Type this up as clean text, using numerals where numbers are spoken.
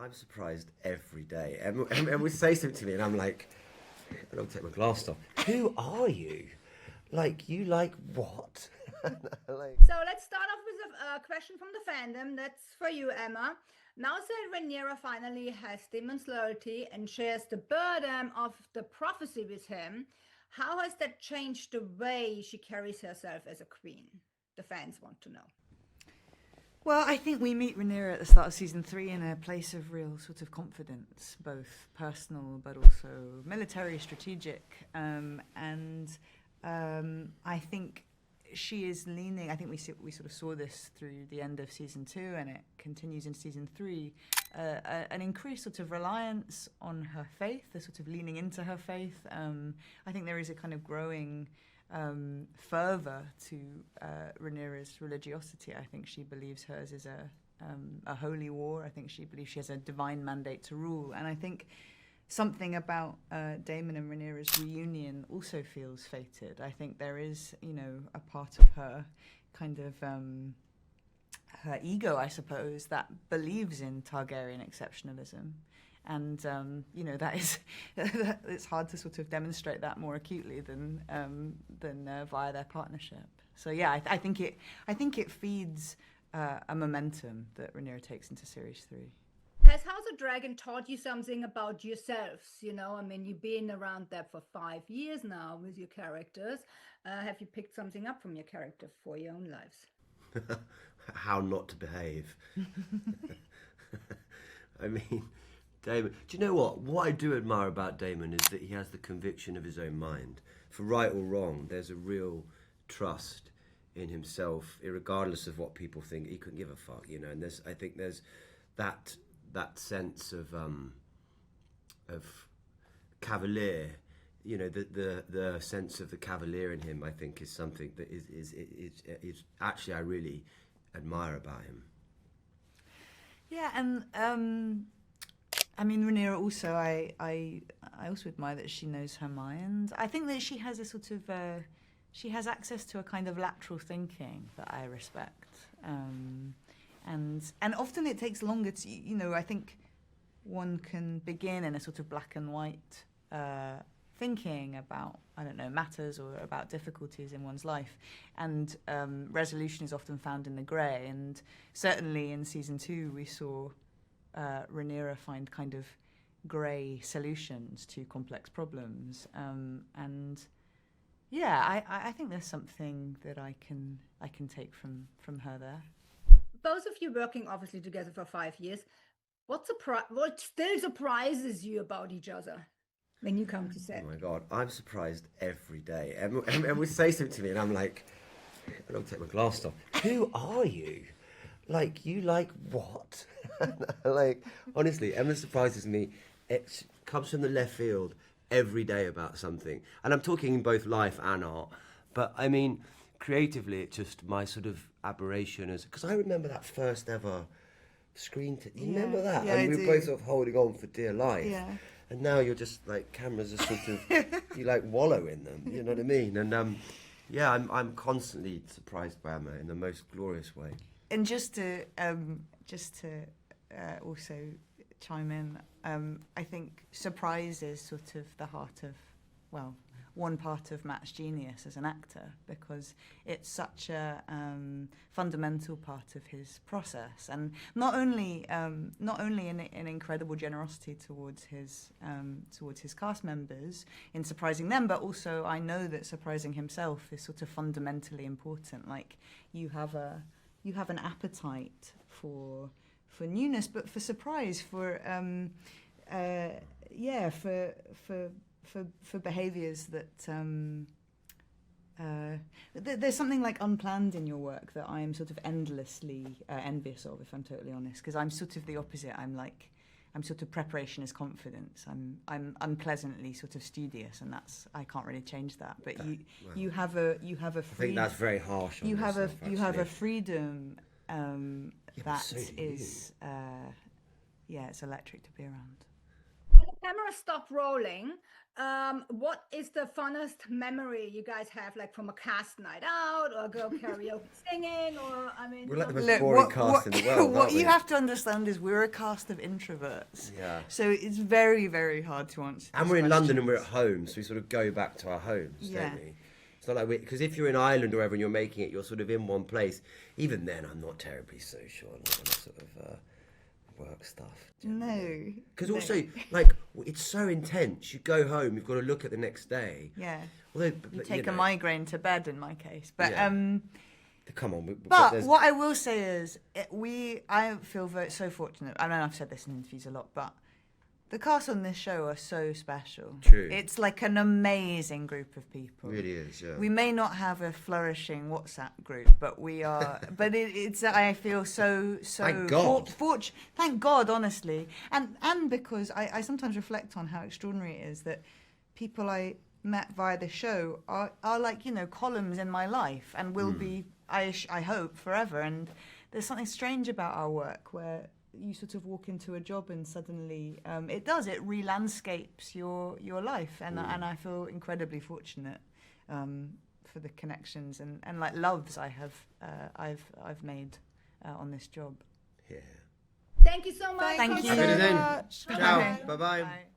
I'm surprised every day. And would say something to me, and I'm like, I don't take my glasses off. Who are you? Like, you like what? Like... So let's start off with a question from the fandom. That's for you, Emma. Now that Rhaenyra finally has Daemon's loyalty and shares the burden of the prophecy with him, how has that changed the way she carries herself as a queen? The fans want to know. Well, I think we meet Rhaenyra at the start of season 3 in a place of real sort of confidence, both personal but also military, strategic, and I think she is leaning. I think we sort of saw this through the end of season 2, and it continues in season 3. An increased sort of reliance on her faith, a sort of leaning into her faith. I think there is a kind of growing fervour to Rhaenyra's religiosity. I think she believes hers is a holy war. I think she believes she has a divine mandate to rule. And I think something about Daemon and Rhaenyra's reunion also feels fated. I think there is, a part of her kind of her ego, I suppose, that believes in Targaryen exceptionalism. And that is it's hard to sort of demonstrate that more acutely than via their partnership. So yeah, I think it feeds a momentum that Rhaenyra takes into series 3. Has House of Dragon taught you something about yourselves? You've been around that for 5 years now with your characters. Have you picked something up from your character for your own lives? How not to behave. I mean, Daemon. Do you know what? What I do admire about Daemon is that he has the conviction of his own mind. For right or wrong, there's a real trust in himself, regardless of what people think. He couldn't give a fuck, And I think there's that sense of cavalier. The sense of the cavalier in him, I think, is something that is actually I really admire about him. Yeah, and. Rhaenyra also, I also admire that she knows her mind. I think that she has a sort of, she has access to a kind of lateral thinking that I respect. And often it takes longer to, I think one can begin in a sort of black and white thinking about, matters or about difficulties in one's life. And resolution is often found in the grey. And certainly in season 2 we saw Rhaenyra find kind of grey solutions to complex problems, and yeah, I think there's something that I can take from her there. Both of you working obviously together for 5 years. What still surprises you about each other when you come to set? Oh my God, I'm surprised every day. And would say something to me, and I'm like, I don't take my glasses off. Who are you? Like, you like what? Like, honestly, Emma surprises me. It comes from the left field every day about something. And I'm talking in both life and art. But, I mean, creatively, it's just my sort of aberration. Because I remember that first ever screen... You remember that? Yeah, and we I were do. both sort of holding on for dear life. Yeah. And now you're just, like, cameras are sort of... you, like, wallow in them. You know what I mean? And, yeah, I'm constantly surprised by Emma in the most glorious way. And just to also chime in, I think surprise is sort of the heart of, one part of Matt's genius as an actor, because it's such a fundamental part of his process, and not only an incredible generosity towards his cast members in surprising them, but also I know that surprising himself is sort of fundamentally important. Like, you have an appetite for newness, but for surprise, for behaviours that there's something like unplanned in your work that I am sort of endlessly envious of, if I'm totally honest, because I'm sort of the opposite. I'm sort of preparation is confidence. I'm unpleasantly sort of studious, and I can't really change that. But you have a I think that's very harsh on yourself, you have a freedom that so is it's electric to be around. the camera stopped rolling, what is the funnest memory you guys have, like from a cast night out or go karaoke singing, or I mean, We're like the most Look, boring cast in the world. what aren't we? you have to understand is we're a cast of introverts. Yeah. So it's very, very hard to answer. And these we're in London and we're at questions. home, so we sort of go back to our homes, Yeah. don't we? It's not like because if you're in Ireland or wherever and you're making it, you're sort of in one place. Even then, I'm not terribly social. I'm not on sort of work stuff. No. Because no. also, like, it's so intense. You go home, you've got to look at the next day. Yeah. Although, You take a migraine to bed in my case. But Yeah. Come on. But there's- what I will say is, I feel so fortunate. I know I've said this in interviews a lot, but the cast on this show are so special. True. It's like an amazing group of people. Really is, yeah. We may not have a flourishing WhatsApp group, but we are. But it's. I feel so. Thank God. Thank God, honestly, and because I sometimes reflect on how extraordinary it is that people I met via the show are like columns in my life and will be. I hope forever. And there's something strange about our work where you sort of walk into a job and suddenly it re-landscapes your life, and I feel incredibly fortunate for the connections and like loves I've made on this job. Yeah. Thank you so much. Thank you. Have a good day. much. Ciao. Bye. Bye-bye. Bye.